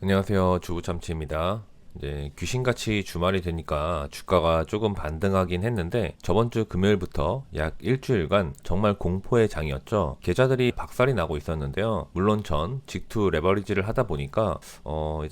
안녕하세요. 주부참치입니다. 이제 귀신같이 주말이 되니까 주가가 조금 반등하긴 했는데 저번 주 금요일부터 약 일주일간 정말 공포의 장이었죠. 계좌들이 박살이 나고 있었는데요. 물론 전 직투 레버리지를 하다 보니까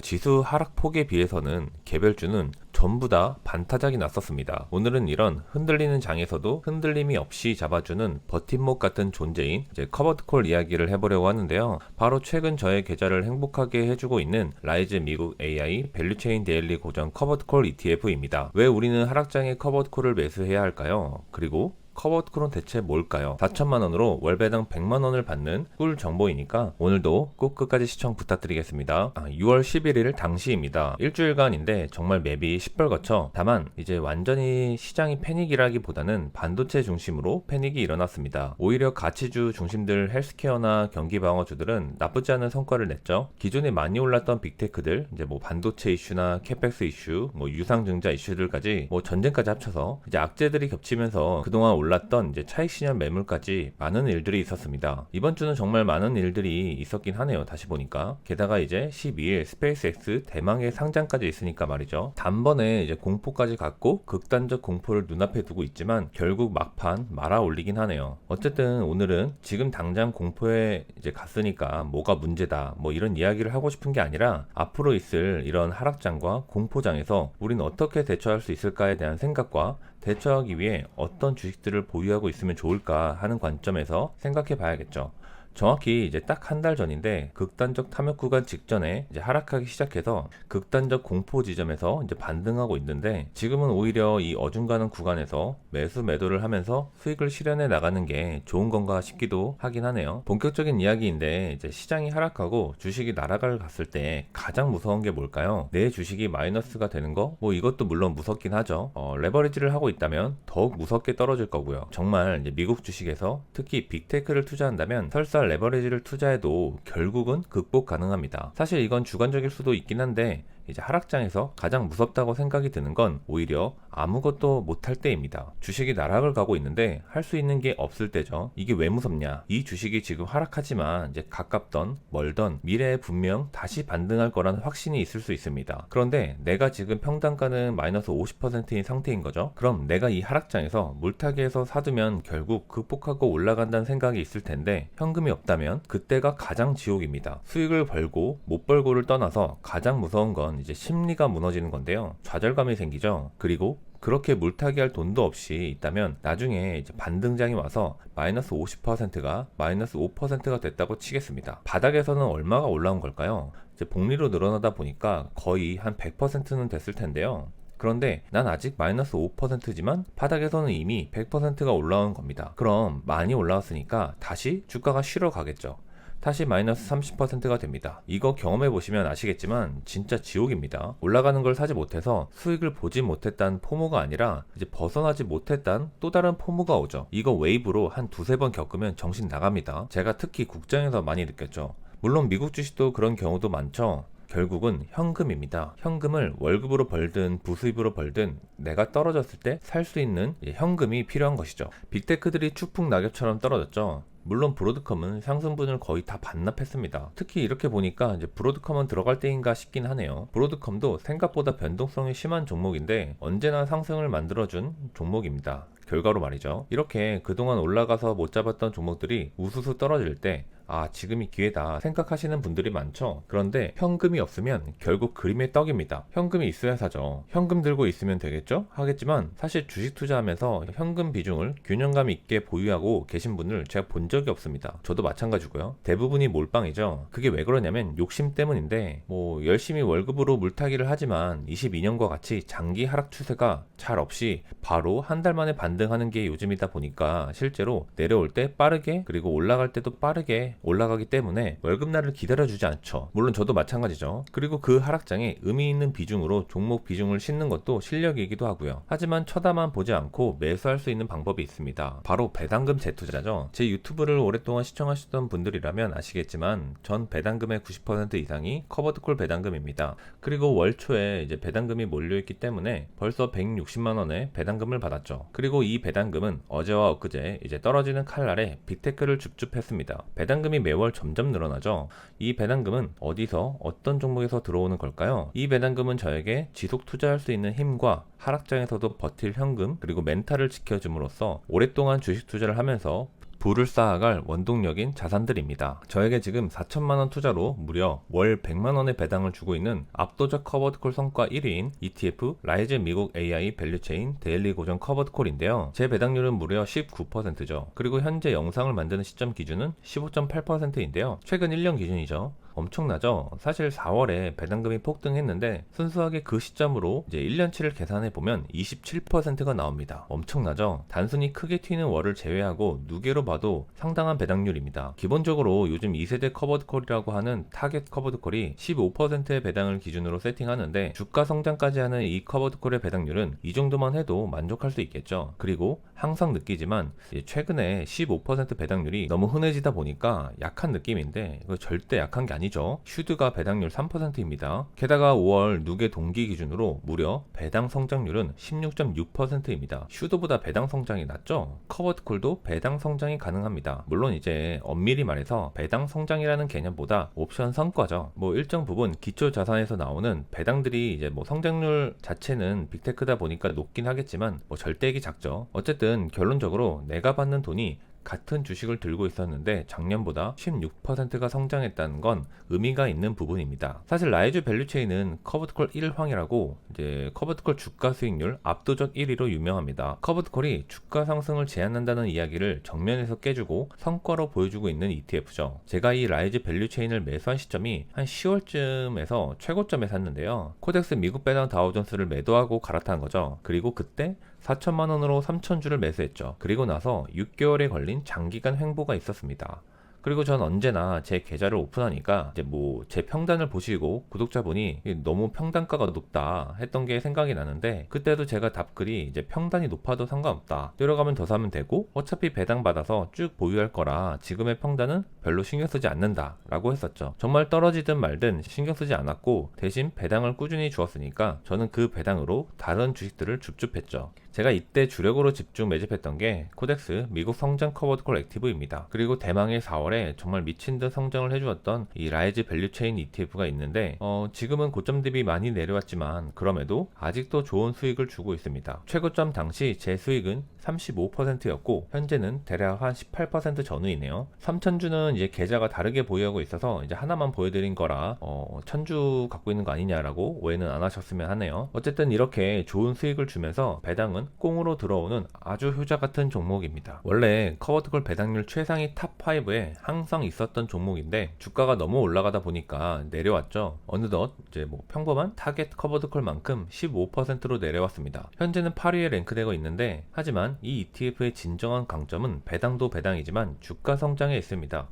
지수 하락폭에 비해서는 개별주는 전부 다 반타작이 났었습니다. 오늘은 이런 흔들리는 장에서도 흔들림이 없이 잡아주는 버팀목 같은 존재인 이제 커버드콜 이야기를 해보려고 하는데요. 바로 최근 저의 계좌를 행복하게 해주고 있는 라이즈 미국 AI 밸류체인 데일리 고정 커버드콜 ETF입니다. 왜 우리는 하락장에 커버드콜을 매수해야 할까요? 그리고 커버드콜은 대체 뭘까요? 4천만 원으로 월배당 100만 원을 받는 꿀 정보이니까 오늘도 꼭 끝까지 시청 부탁드리겠습니다. 6월 11일 당시입니다. 일주일간인데 정말 맵이 시뻘겋죠. 다만 이제 완전히 시장이 패닉이라기보다는 반도체 중심으로 패닉이 일어났습니다. 오히려 가치주 중심들 헬스케어나 경기방어주들은 나쁘지 않은 성과를 냈죠. 기존에 많이 올랐던 빅테크들 이제 뭐 반도체 이슈나 캐펙스 이슈, 뭐 유상증자 이슈들까지 뭐 전쟁까지 합쳐서 이제 악재들이 겹치면서 그동안 올랐던 이제 차익 실현 매물까지 많은 일들이 있었습니다. 이번 주는 정말 많은 일들이 있었긴 하네요. 다시 보니까. 게다가 이제 12일 스페이스X 대망의 상장까지 있으니까 말이죠. 단번에 이제 공포까지 갖고 극단적 공포를 눈앞에 두고 있지만 결국 막판 말아 올리긴 하네요. 어쨌든 오늘은 지금 당장 공포에 이제 갔으니까 뭐가 문제다 뭐 이런 이야기를 하고 싶은 게 아니라 앞으로 있을 이런 하락장과 공포장에서 우린 어떻게 대처할 수 있을까에 대한 생각과 대처하기 위해 어떤 주식들을 보유하고 있으면 좋을까 하는 관점에서 생각해 봐야겠죠. 정확히 이제 딱 한 달 전인데 극단적 탐욕 구간 직전에 이제 하락하기 시작해서 극단적 공포 지점에서 이제 반등하고 있는데 지금은 오히려 이 어중간한 구간에서 매수 매도를 하면서 수익을 실현해 나가는 게 좋은 건가 싶기도 하긴 하네요. 본격적인 이야기인데 이제 시장이 하락하고 주식이 날아갈 갔을 때 가장 무서운 게 뭘까요? 내 주식이 마이너스가 되는 거? 뭐 이것도 물론 무섭긴 하죠. 레버리지를 하고 있다면 더욱 무섭게 떨어질 거고요. 정말 이제 미국 주식에서 특히 빅테크를 투자한다면 설사 레버리지를 투자해도 결국은 극복 가능합니다. 사실 이건 주관적일 수도 있긴 한데 이제 하락장에서 가장 무섭다고 생각이 드는 건 오히려 아무것도 못할 때입니다. 주식이 나락을 가고 있는데 할 수 있는 게 없을 때죠. 이게 왜 무섭냐? 이 주식이 지금 하락하지만 이제 가깝던 멀던 미래에 분명 다시 반등할 거라는 확신이 있을 수 있습니다. 그런데 내가 지금 평단가는 마이너스 50%인 상태인 거죠. 그럼 내가 이 하락장에서 물타기에서 사두면 결국 극복하고 올라간다는 생각이 있을 텐데 현금이 없다면 그때가 가장 지옥입니다. 수익을 벌고 못 벌고를 떠나서 가장 무서운 건 이제 심리가 무너지는 건데요. 좌절감이 생기죠. 그리고 그렇게 물타기 할 돈도 없이 있다면 나중에 이제 반등장이 와서 마이너스 50%가 마이너스 5%가 됐다고 치겠습니다. 바닥에서는 얼마가 올라온 걸까요? 이제 복리로 늘어나다 보니까 거의 한 100%는 됐을 텐데요. 그런데 난 아직 마이너스 5%지만 바닥에서는 이미 100%가 올라온 겁니다. 그럼 많이 올라왔으니까 다시 주가가 쉬러 가겠죠. 다시 마이너스 30%가 됩니다. 이거 경험해 보시면 아시겠지만 진짜 지옥입니다. 올라가는 걸 사지 못해서 수익을 보지 못했다는 포모가 아니라 이제 벗어나지 못했다는 또 다른 포모가 오죠. 이거 웨이브로 한 두세 번 겪으면 정신 나갑니다. 제가 특히 국장에서 많이 느꼈죠. 물론 미국 주식도 그런 경우도 많죠. 결국은 현금입니다. 현금을 월급으로 벌든 부수입으로 벌든 내가 떨어졌을 때 살 수 있는 현금이 필요한 것이죠. 빅테크들이 추풍 낙엽처럼 떨어졌죠. 물론 브로드컴은 상승분을 거의 다 반납했습니다. 특히 이렇게 보니까 이제 브로드컴은 들어갈 때인가 싶긴 하네요. 브로드컴도 생각보다 변동성이 심한 종목인데 언제나 상승을 만들어준 종목입니다. 결과로 말이죠. 이렇게 그동안 올라가서 못 잡았던 종목들이 우수수 떨어질 때 지금이 기회다 생각하시는 분들이 많죠. 그런데 현금이 없으면 결국 그림의 떡입니다. 현금이 있어야 사죠. 현금 들고 있으면 되겠죠? 하겠지만 사실 주식 투자하면서 현금 비중을 균형감 있게 보유하고 계신 분을 제가 본 적이 없습니다. 저도 마찬가지고요. 대부분이 몰빵이죠. 그게 왜 그러냐면 욕심 때문인데 뭐 열심히 월급으로 물타기를 하지만 22년과 같이 장기 하락 추세가 잘 없이 바로 한 달 만에 반등하는 게 요즘이다 보니까 실제로 내려올 때 빠르게 그리고 올라갈 때도 빠르게 올라가기 때문에 월급날을 기다려주지 않죠. 물론 저도 마찬가지죠. 그리고 그 하락장에 의미 있는 비중으로 종목 비중을 싣는 것도 실력이기도 하고요. 하지만 쳐다만 보지 않고 매수할 수 있는 방법이 있습니다. 바로 배당금 재투자죠. 제 유튜브를 오랫동안 시청하셨던 분들이라면 아시겠지만 전 배당금의 90% 이상이 커버드콜 배당금입니다. 그리고 월 초에 이제 배당금이 몰려있기 때문에 벌써 160만 원의 배당금을 받았죠. 그리고 이 배당금은 어제와 엊그제 이제 떨어지는 칼날에 빅테크를 줍줍했습니다. 배당금 배당금이 매월 점점 늘어나죠. 이 배당금은 어디서 어떤 종목에서 들어오는 걸까요? 이 배당금은 저에게 지속 투자할 수 있는 힘과 하락장에서도 버틸 현금 그리고 멘탈을 지켜줌으로써 오랫동안 주식 투자를 하면서 부를 쌓아갈 원동력인 자산들입니다. 저에게 지금 4천만원 투자로 무려 월 100만원의 배당을 주고 있는 압도적 커버드콜 성과 1위인 ETF 라이즈 미국 AI 밸류체인 데일리 고정 커버드콜인데요. 제 배당률은 무려 19%죠. 그리고 현재 영상을 만드는 시점 기준은 15.8%인데요. 최근 1년 기준이죠. 엄청나죠? 사실 4월에 배당금이 폭등했는데 순수하게 그 시점으로 이제 1년치를 계산해 보면 27%가 나옵니다. 엄청나죠? 단순히 크게 튀는 월을 제외하고 누계로 봐도 상당한 배당률입니다. 기본적으로 요즘 2세대 커버드콜이라고 하는 타겟 커버드콜이 15%의 배당을 기준으로 세팅하는데 주가 성장까지 하는 이 커버드콜의 배당률은 이 정도만 해도 만족할 수 있겠죠. 그리고 항상 느끼지만 최근에 15% 배당률이 너무 흔해지다 보니까 약한 느낌인데 이거 절대 약한 게 아니죠. 슈드가 배당률 3%입니다. 게다가 5월 누계 동기 기준으로 무려 배당 성장률은 16.6%입니다. 슈드보다 배당 성장이 낮죠? 커버드콜도 배당 성장이 가능합니다. 물론 이제 엄밀히 말해서 배당 성장이라는 개념보다 옵션 성과죠. 뭐 일정 부분 기초 자산에서 나오는 배당들이 이제 뭐 성장률 자체는 빅테크다 보니까 높긴 하겠지만 뭐 절대액이 작죠. 어쨌든 결론적으로 내가 받는 돈이 같은 주식을 들고 있었는데 작년보다 16%가 성장했다는 건 의미가 있는 부분입니다. 사실 라이즈 밸류체인은 커버드콜 1황이라고 이제 커버드콜 주가 수익률 압도적 1위로 유명합니다. 커버드콜이 주가 상승을 제한한다는 이야기를 정면에서 깨주고 성과로 보여주고 있는 ETF죠. 제가 이 라이즈 밸류체인을 매수한 시점이 한 10월쯤에서 최고점에 샀는데요. 코덱스 미국 배당 다우존스를 매도하고 갈아탄 거죠. 그리고 그때 4천만원으로 3천주를 매수했죠. 그리고 나서 6개월에 걸린 장기간 횡보가 있었습니다. 그리고 전 언제나 제 계좌를 오픈하니까 이제 뭐 제 평단을 보시고 구독자분이 너무 평단가가 높다 했던 게 생각이 나는데 그때도 제가 답글이 이제 평단이 높아도 상관없다. 내려가면 더 사면 되고 어차피 배당 받아서 쭉 보유할 거라 지금의 평단은 별로 신경 쓰지 않는다 라고 했었죠. 정말 떨어지든 말든 신경 쓰지 않았고 대신 배당을 꾸준히 주었으니까 저는 그 배당으로 다른 주식들을 줍줍했죠. 제가 이때 주력으로 집중 매집했던 게 코덱스 미국 성장 커버드콜 액티브입니다. 그리고 대망의 4월에 정말 미친듯 성장을 해주었던 이 라이즈 밸류체인 ETF가 있는데 지금은 고점 대비 많이 내려왔지만 그럼에도 아직도 좋은 수익을 주고 있습니다. 최고점 당시 제 수익은 35%였고 현재는 대략 한 18% 전후이네요. 3천주는 이제 계좌가 다르게 보유하고 있어서 이제 하나만 보여드린 거라 1000주 갖고 있는 거 아니냐라고 오해는 안 하셨으면 하네요. 어쨌든 이렇게 좋은 수익을 주면서 배당은 꽁으로 들어오는 아주 효자 같은 종목입니다. 원래 커버드콜 배당률 최상위 탑5에 항상 있었던 종목인데 주가가 너무 올라가다 보니까 내려왔죠. 어느덧 이제 뭐 평범한 타겟 커버드콜만큼 15%로 내려왔습니다. 현재는 8위에 랭크되고 있는데 하지만 이 ETF의 진정한 강점은 배당도 배당이지만 주가 성장에 있습니다.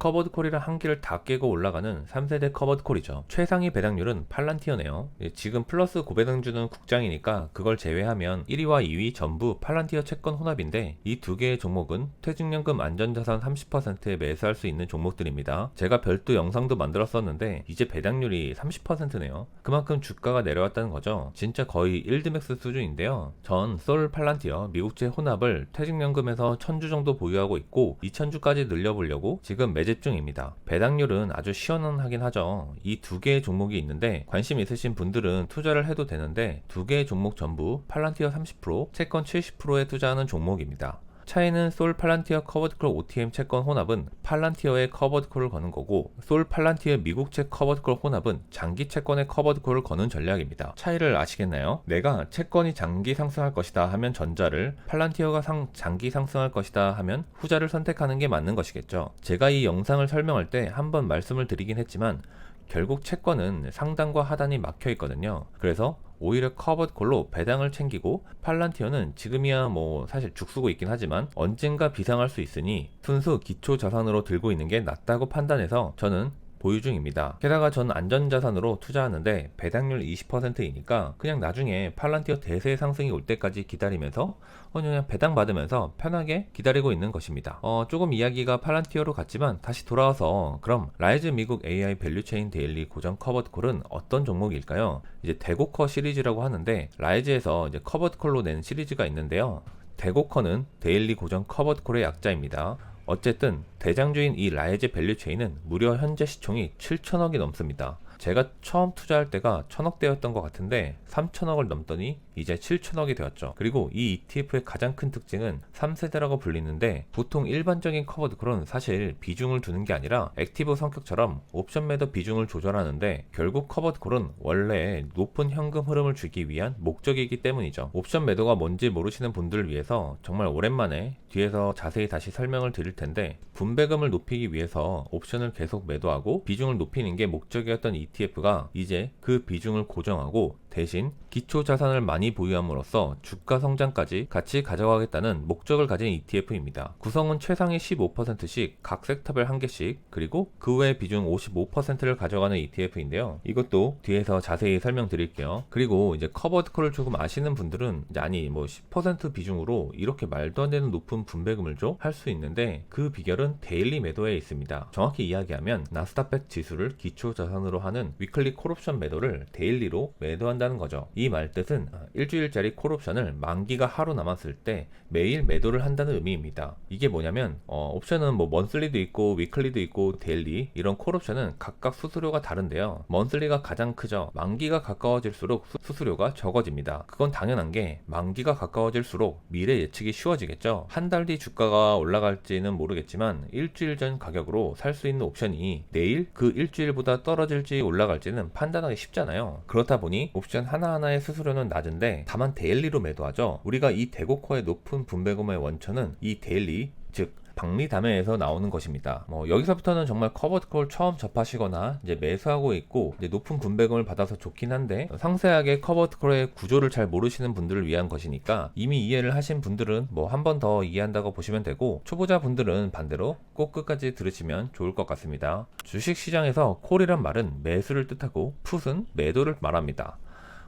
커버드콜이랑 한계를 다 깨고 올라가는 3세대 커버드콜이죠. 최상위 배당률은 팔란티어네요. 지금 플러스 고배당 주는 국장이니까 그걸 제외하면 1위와 2위 전부 팔란티어 채권 혼합인데 이 두 개의 종목은 퇴직연금 안전자산 30%에 매수할 수 있는 종목들입니다. 제가 별도 영상도 만들었었는데 이제 배당률이 30%네요. 그만큼 주가가 내려왔다는 거죠. 진짜 거의 1드맥스 수준인데요. 전 솔 팔란티어 미국채 혼합을 퇴직연금에서 1000주 정도 보유하고 있고 2000주까지 늘려보려고 지금 매집 중입니다. 배당률은 아주 시원하긴 하죠. 이 두 개의 종목이 있는데 관심 있으신 분들은 투자를 해도 되는데 두 개의 종목 전부 팔란티어 30%, 채권 70%에 투자하는 종목입니다. 차이는 솔 팔란티어 커버드콜 OTM 채권 혼합은 팔란티어의 커버드콜을 거는 거고 솔 팔란티어 미국채 커버드콜 혼합은 장기 채권의 커버드콜을 거는 전략입니다. 차이를 아시겠나요? 내가 채권이 장기 상승할 것이다 하면 전자를, 팔란티어가 장기 상승할 것이다 하면 후자를 선택하는 게 맞는 것이겠죠. 제가 이 영상을 설명할 때 한번 말씀을 드리긴 했지만 결국 채권은 상단과 하단이 막혀 있거든요. 그래서 오히려 커버드콜로 배당을 챙기고 팔란티어는 지금이야 뭐 사실 죽쓰고 있긴 하지만 언젠가 비상할 수 있으니 순수 기초 자산으로 들고 있는 게 낫다고 판단해서 저는 보유 중입니다. 게다가 전 안전자산으로 투자하는데 배당률 20%이니까 그냥 나중에 팔란티어 대세 상승이 올 때까지 기다리면서 그냥 배당 받으면서 편하게 기다리고 있는 것입니다. 조금 이야기가 팔란티어로 갔지만 다시 돌아와서 그럼 라이즈 미국 AI 밸류체인 데일리 고정 커버드콜은 어떤 종목일까요? 이제 대고커 시리즈라고 하는데 라이즈에서 이제 커버드콜로 낸 시리즈가 있는데요. 대고커는 데일리 고정 커버드콜의 약자입니다. 어쨌든 대장주인 이 라이즈 밸류체인은 무려 현재 시총이 7천억이 넘습니다. 제가 처음 투자할 때가 1000억대였던 것 같은데 3000억을 넘더니 이제 7000억이 되었죠. 그리고 이 ETF의 가장 큰 특징은 3세대라고 불리는데, 보통 일반적인 커버드 콜은 사실 비중을 두는 게 아니라 액티브 성격처럼 옵션 매도 비중을 조절하는데, 결국 커버드 콜은 원래 높은 현금 흐름을 주기 위한 목적이기 때문이죠. 옵션 매도가 뭔지 모르시는 분들을 위해서 정말 오랜만에 뒤에서 자세히 다시 설명을 드릴 텐데, 분배금을 높이기 위해서 옵션을 계속 매도하고 비중을 높이는 게 목적이었던 ETF가 이제 그 비중을 고정하고 대신 기초 자산을 많이 보유함으로써 주가 성장까지 같이 가져가겠다는 목적을 가진 ETF입니다. 구성은 최상위 15%씩 각 섹터별 한 개씩, 그리고 그 외 비중 55%를 가져가는 ETF인데요. 이것도 뒤에서 자세히 설명드릴게요. 그리고 이제 커버드 콜을 조금 아시는 분들은 이제 아니 뭐 10% 비중으로 이렇게 말도 안 되는 높은 분배금을 줘? 할 수 있는데, 그 비결은 데일리 매도에 있습니다. 정확히 이야기하면 나스닥 지수를 기초 자산으로 하는 위클리 콜옵션 매도를 데일리로 매도한다는 거죠. 이 말뜻은 일주일짜리 콜옵션을 만기가 하루 남았을 때 매일 매도를 한다는 의미입니다. 이게 뭐냐면 옵션은 뭐 먼슬리도 있고 위클리도 있고 데일리, 이런 콜옵션은 각각 수수료가 다른데요. 먼슬리가 가장 크죠. 만기가 가까워질수록 수수료가 적어집니다. 그건 당연한 게 만기가 가까워질수록 미래 예측이 쉬워지겠죠. 한 달 뒤 주가가 올라갈지는 모르겠지만 일주일 전 가격으로 살 수 있는 옵션이 내일 그 일주일보다 떨어질지 올라갈지는 판단하기 쉽잖아요. 그렇다 보니 옵션 하나하나의 수수료는 낮은데 다만 데일리로 매도하죠. 우리가 이 대고커의 높은 분배금의 원천은 이 데일리, 즉 박리담회에서 나오는 것입니다. 여기서부터는 정말 커버드 콜 처음 접하시거나 이제 매수하고 있고 이제 높은 분배금을 받아서 좋긴 한데, 상세하게 커버드 콜의 구조를 잘 모르시는 분들을 위한 것이니까 이미 이해를 하신 분들은 뭐 한 번 더 이해한다고 보시면 되고, 초보자 분들은 반대로 꼭 끝까지 들으시면 좋을 것 같습니다. 주식시장에서 콜이란 말은 매수를 뜻하고 풋은 매도를 말합니다.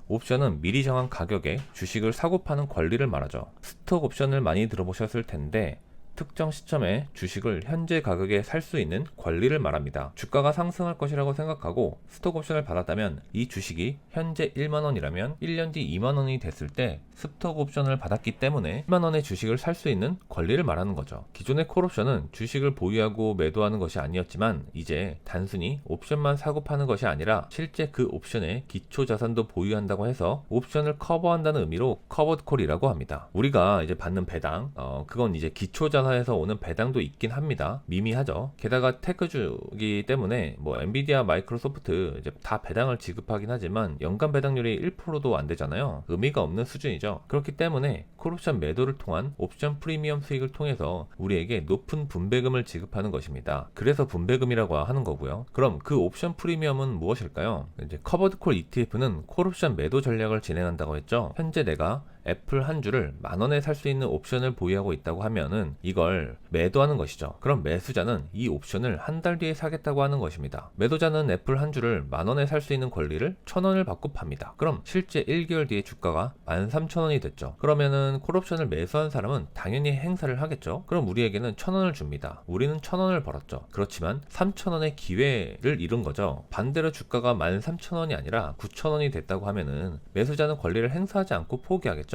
옵션은 미리 정한 가격에 주식을 사고 파는 권리를 말하죠. 스톡 옵션을 많이 들어보셨을 텐데, 특정 시점에 주식을 현재 가격에 살 수 있는 권리를 말합니다. 주가가 상승할 것이라고 생각하고 스톡 옵션을 받았다면, 이 주식이 현재 1만원이라면 1년 뒤 2만원이 됐을 때 스톡 옵션을 받았기 때문에 1만원의 주식을 살 수 있는 권리를 말하는 거죠. 기존의 콜 옵션은 주식을 보유하고 매도하는 것이 아니었지만, 이제 단순히 옵션만 사고 파는 것이 아니라 실제 그 옵션의 기초 자산도 보유한다고 해서 옵션을 커버한다는 의미로 커버드 콜이라고 합니다. 우리가 이제 받는 배당, 그건 이제 기초 자산에서 오는 배당도 있긴 합니다. 미미하죠. 게다가 테크주기 때문에 뭐 엔비디아, 마이크로소프트 이제 다 배당을 지급하긴 하지만 연간 배당률이 1%도 안 되잖아요. 의미가 없는 수준이죠. 그렇기 때문에 콜옵션 매도를 통한 옵션 프리미엄 수익을 통해서 우리에게 높은 분배금을 지급하는 것입니다. 그래서 분배금이라고 하는 거고요. 그럼 그 옵션 프리미엄은 무엇일까요? 이제 커버드 콜 ETF는 콜옵션 매도 전략을 진행한다고 했죠. 현재 내가 애플 한 주를 만원에 살 수 있는 옵션을 보유하고 있다고 하면은 이걸 매도하는 것이죠. 그럼 매수자는 이 옵션을 한 달 뒤에 사겠다고 하는 것입니다. 매도자는 애플 한 주를 만원에 살 수 있는 권리를 1000원을 받고 팝니다. 그럼 실제 1개월 뒤에 주가가 13,000원이 됐죠. 그러면은 콜옵션을 매수한 사람은 당연히 행사를 하겠죠. 그럼 우리에게는 1000원을 줍니다. 우리는 1000원을 벌었죠. 그렇지만 3000원의 기회를 잃은 거죠. 반대로 주가가 13,000원이 아니라 9,000원이 됐다고 하면은 매수자는 권리를 행사하지 않고 포기하겠죠.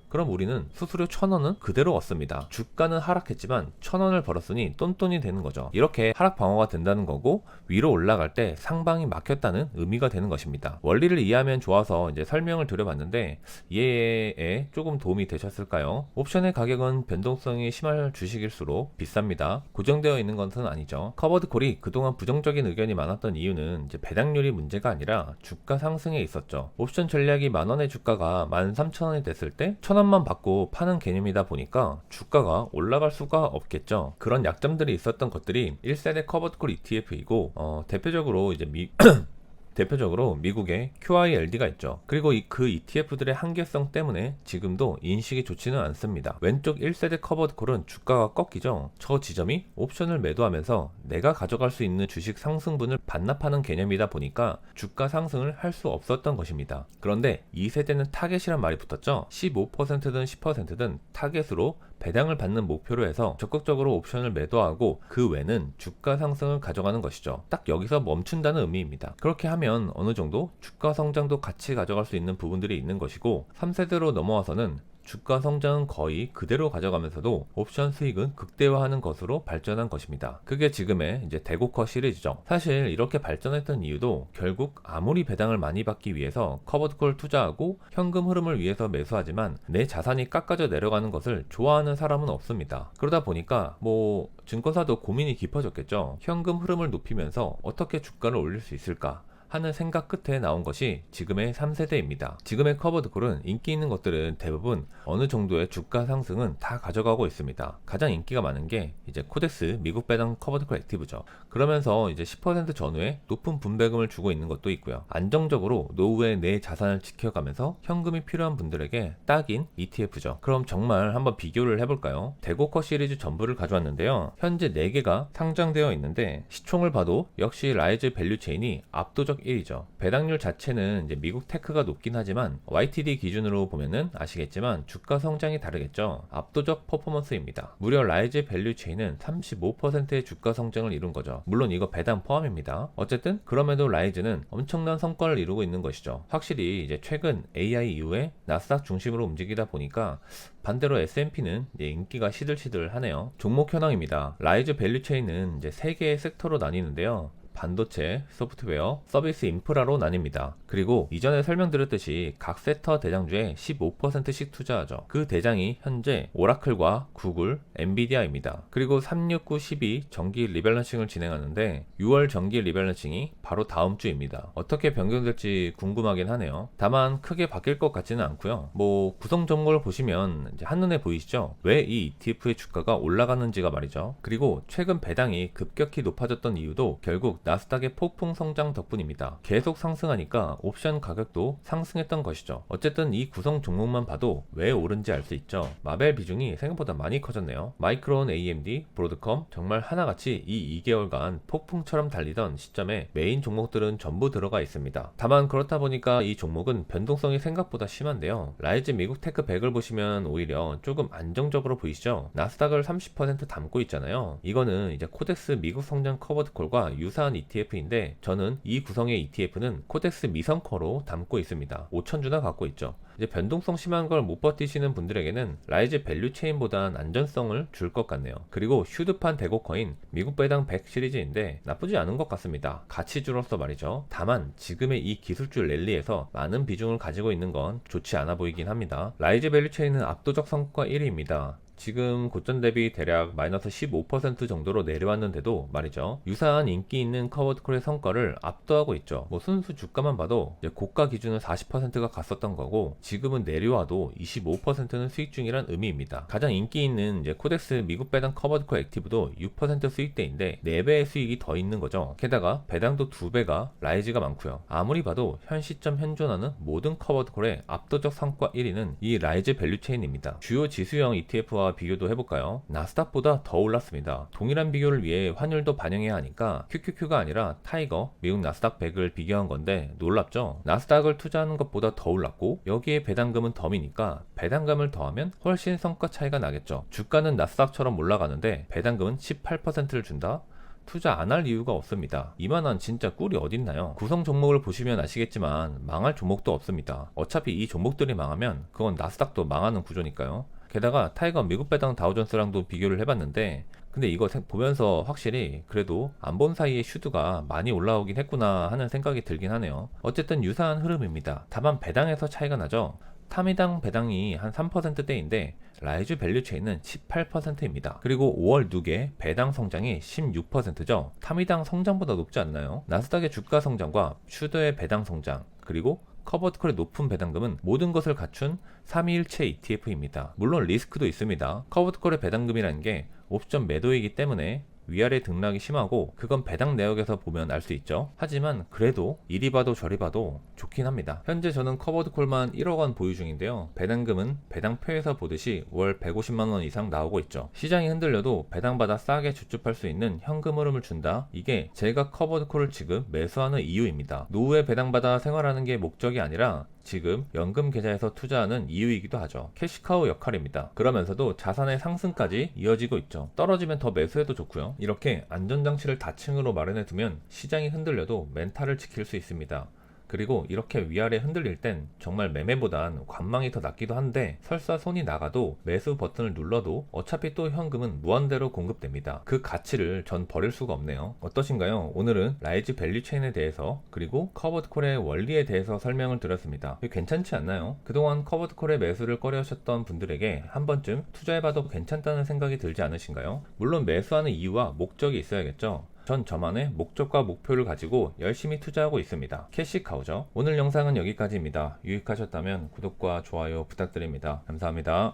그럼 우리는 수수료 1000원은 그대로 얻습니다. 주가는 하락했지만 1000원을 벌었으니 똔똔이 되는 거죠. 이렇게 하락 방어가 된다는 거고, 위로 올라갈 때 상방이 막혔다는 의미가 되는 것입니다. 원리를 이해하면 좋아서 이제 설명을 드려봤는데 이해에 조금 도움이 되셨을까요? 옵션의 가격은 변동성이 심할 주식일수록 비쌉니다. 고정되어 있는 것은 아니죠. 커버드 콜이 그동안 부정적인 의견이 많았던 이유는 이제 배당률이 문제가 아니라 주가 상승에 있었죠. 옵션 전략이 만원의 주가가 13,000원이 됐을 때 1000원만 받고 파는 개념이다 보니까 주가가 올라갈 수가 없겠죠. 그런 약점들이 있었던 것들이 1세대 커버드 콜 ETF이고, 대표적으로 이제 대표적으로 미국의 QILD가 있죠. 그리고 그 ETF들의 한계성 때문에 지금도 인식이 좋지는 않습니다. 왼쪽 1세대 커버드 콜은 주가가 꺾이죠. 저 지점이 옵션을 매도하면서 내가 가져갈 수 있는 주식 상승분을 반납하는 개념이다 보니까 주가 상승을 할 수 없었던 것입니다. 그런데 2세대는 타겟이란 말이 붙었죠. 15%든 10%든 타겟으로 배당을 받는 목표로 해서 적극적으로 옵션을 매도하고 그 외는 주가 상승을 가져가는 것이죠. 딱 여기서 멈춘다는 의미입니다. 그렇게 하면 어느 정도 주가 성장도 같이 가져갈 수 있는 부분들이 있는 것이고, 3세대로 넘어와서는 주가 성장은 거의 그대로 가져가면서도 옵션 수익은 극대화하는 것으로 발전한 것입니다. 그게 지금의 이제 대고커 시리즈죠. 사실 이렇게 발전했던 이유도 결국 아무리 배당을 많이 받기 위해서 커버드콜 투자하고 현금 흐름을 위해서 매수하지만 내 자산이 깎아져 내려가는 것을 좋아하는 사람은 없습니다. 그러다 보니까 증권사도 고민이 깊어졌겠죠. 현금 흐름을 높이면서 어떻게 주가를 올릴 수 있을까 하는 생각 끝에 나온 것이 지금의 3세대입니다. 지금의 커버드콜은 인기 있는 것들은 대부분 어느 정도의 주가 상승은 다 가져가고 있습니다. 가장 인기가 많은 게 이제 코덱스 미국 배당 커버드콜 액티브죠. 그러면서 이제 10% 전후에 높은 분배금을 주고 있는 것도 있고요. 안정적으로 노후에 내 자산을 지켜가면서 현금이 필요한 분들에게 딱인 ETF죠. 그럼 정말 한번 비교를 해볼까요? 대고커 시리즈 전부를 가져왔는데요. 현재 4개가 상장되어 있는데 시총을 봐도 역시 라이즈 밸류체인이 압도적 1위죠. 배당률 자체는 이제 미국 테크가 높긴 하지만 YTD 기준으로 보면은 아시겠지만 주가 성장이 다르겠죠. 압도적 퍼포먼스입니다. 무려 라이즈 밸류체인은 35%의 주가 성장을 이룬 거죠. 물론 이거 배당 포함입니다. 어쨌든 그럼에도 라이즈는 엄청난 성과를 이루고 있는 것이죠. 확실히 이제 최근 AI 이후에 나스닥 중심으로 움직이다 보니까 반대로 S&P는 인기가 시들시들하네요. 종목 현황입니다. 라이즈 밸류체인은 이제 3개의 섹터로 나뉘는데요. 반도체, 소프트웨어, 서비스 인프라로 나뉩니다. 그리고 이전에 설명드렸듯이 각 섹터 대장주에 15%씩 투자하죠. 그 대장이 현재 오라클과 구글, 엔비디아입니다. 그리고 369, 12 정기 리밸런싱을 진행하는데 6월 정기 리밸런싱이 바로 다음 주입니다. 어떻게 변경될지 궁금하긴 하네요. 다만 크게 바뀔 것 같지는 않고요. 구성 종목을 보시면 이제 한눈에 보이시죠? 왜 이 ETF의 주가가 올라가는지가 말이죠. 그리고 최근 배당이 급격히 높아졌던 이유도 결국 나스닥의 폭풍 성장 덕분입니다. 계속 상승하니까 옵션 가격도 상승했던 것이죠. 어쨌든 이 구성 종목만 봐도 왜 오른지 알 수 있죠. 마벨 비중이 생각보다 많이 커졌네요. 마이크론, AMD, 브로드컴 정말 하나같이 이 2개월간 폭풍처럼 달리던 시점에 메인 종목들은 전부 들어가 있습니다. 다만 그렇다 보니까 이 종목은 변동성이 생각보다 심한데요. 라이즈 미국 테크 100을 보시면 오히려 조금 안정적으로 보이시죠. 나스닥을 30% 담고 있잖아요. 이거는 이제 코덱스 미국 성장 커버드콜과 유사한 ETF인데 저는 이 구성의 ETF는 코덱스 미성커로 담고 있습니다. 5,000주나 갖고 있죠. 이제 변동성 심한 걸 못 버티시는 분들에게는 라이즈 밸류체인보단 안전성을 줄 것 같네요. 그리고 휴드판 대고커인 미국 배당 100 시리즈인데 나쁘지 않은 것 같습니다. 가치주로서 말이죠. 다만 지금의 이 기술주 랠리에서 많은 비중을 가지고 있는 건 좋지 않아 보이긴 합니다. 라이즈 밸류체인은 압도적 성과 1위입니다. 지금 고점 대비 대략 마이너스 15% 정도로 내려왔는데도 말이죠. 유사한 인기 있는 커버드콜의 성과를 압도하고 있죠. 순수 주가만 봐도 이제 고가 기준은 40%가 갔었던 거고 지금은 내려와도 25%는 수익 중이란 의미입니다. 가장 인기 있는 이제 코덱스 미국 배당 커버드콜 액티브도 6% 수익대인데 4배의 수익이 더 있는 거죠. 게다가 배당도 2배가 라이즈가 많고요. 아무리 봐도 현 시점 현존하는 모든 커버드콜의 압도적 성과 1위는 이 라이즈 밸류체인입니다. 주요 지수형 ETF와 비교도 해볼까요? 나스닥보다 더 올랐습니다. 동일한 비교를 위해 환율도 반영해야 하니까 QQQ가 아니라 타이거 미국 나스닥 100을 비교한 건데 놀랍죠? 나스닥을 투자하는 것보다 더 올랐고 여기에 배당금은 덤이니까 배당금을 더하면 훨씬 성과 차이가 나겠죠. 주가는 나스닥처럼 올라가는데 배당금은 18%를 준다? 투자 안 할 이유가 없습니다. 이만한 진짜 꿀이 어딨나요? 구성 종목을 보시면 아시겠지만 망할 종목도 없습니다. 어차피 이 종목들이 망하면 그건 나스닥도 망하는 구조니까요. 게다가 타이거 미국 배당 다우존스랑도 비교를 해봤는데 근데 이거 보면서 확실히 그래도 안 본 사이에 슈드가 많이 올라오긴 했구나 하는 생각이 들긴 하네요. 어쨌든 유사한 흐름입니다. 다만 배당에서 차이가 나죠. 타미당 배당이 한 3%대인데 라이즈 밸류체인은 18%입니다. 그리고 5월 2개 배당 성장이 16%죠. 타미당 성장보다 높지 않나요? 나스닥의 주가 성장과 슈더의 배당 성장 그리고 커버드콜의 높은 배당금은 모든 것을 갖춘 3위일체 ETF입니다. 물론 리스크도 있습니다. 커버드콜의 배당금이라는 게 옵션 매도이기 때문에 위아래 등락이 심하고 그건 배당 내역에서 보면 알 수 있죠. 하지만 그래도 이리 봐도 저리 봐도 좋긴 합니다. 현재 저는 커버드콜만 1억원 보유 중인데요. 배당금은 배당표에서 보듯이 월 150만원 이상 나오고 있죠. 시장이 흔들려도 배당받아 싸게 주줍할 수 있는 현금 흐름을 준다. 이게 제가 커버드콜을 지금 매수하는 이유입니다. 노후에 배당받아 생활하는 게 목적이 아니라 지금 연금 계좌에서 투자하는 이유이기도 하죠. 캐시카우 역할입니다. 그러면서도 자산의 상승까지 이어지고 있죠. 떨어지면 더 매수해도 좋고요. 이렇게 안전장치를 다층으로 마련해 두면 시장이 흔들려도 멘탈을 지킬 수 있습니다. 그리고 이렇게 위아래 흔들릴 땐 정말 매매보단 관망이 더 낫기도 한데, 설사 손이 나가도 매수 버튼을 눌러도 어차피 또 현금은 무한대로 공급됩니다. 그 가치를 전 버릴 수가 없네요. 어떠신가요? 오늘은 라이즈 밸류 체인에 대해서, 그리고 커버드 콜의 원리에 대해서 설명을 드렸습니다. 괜찮지 않나요? 그동안 커버드 콜의 매수를 꺼려하셨던 분들에게 한 번쯤 투자해봐도 괜찮다는 생각이 들지 않으신가요? 물론 매수하는 이유와 목적이 있어야겠죠. 전 저만의 목적과 목표를 가지고 열심히 투자하고 있습니다. 캐시카우죠. 오늘 영상은 여기까지입니다. 유익하셨다면 구독과 좋아요 부탁드립니다. 감사합니다.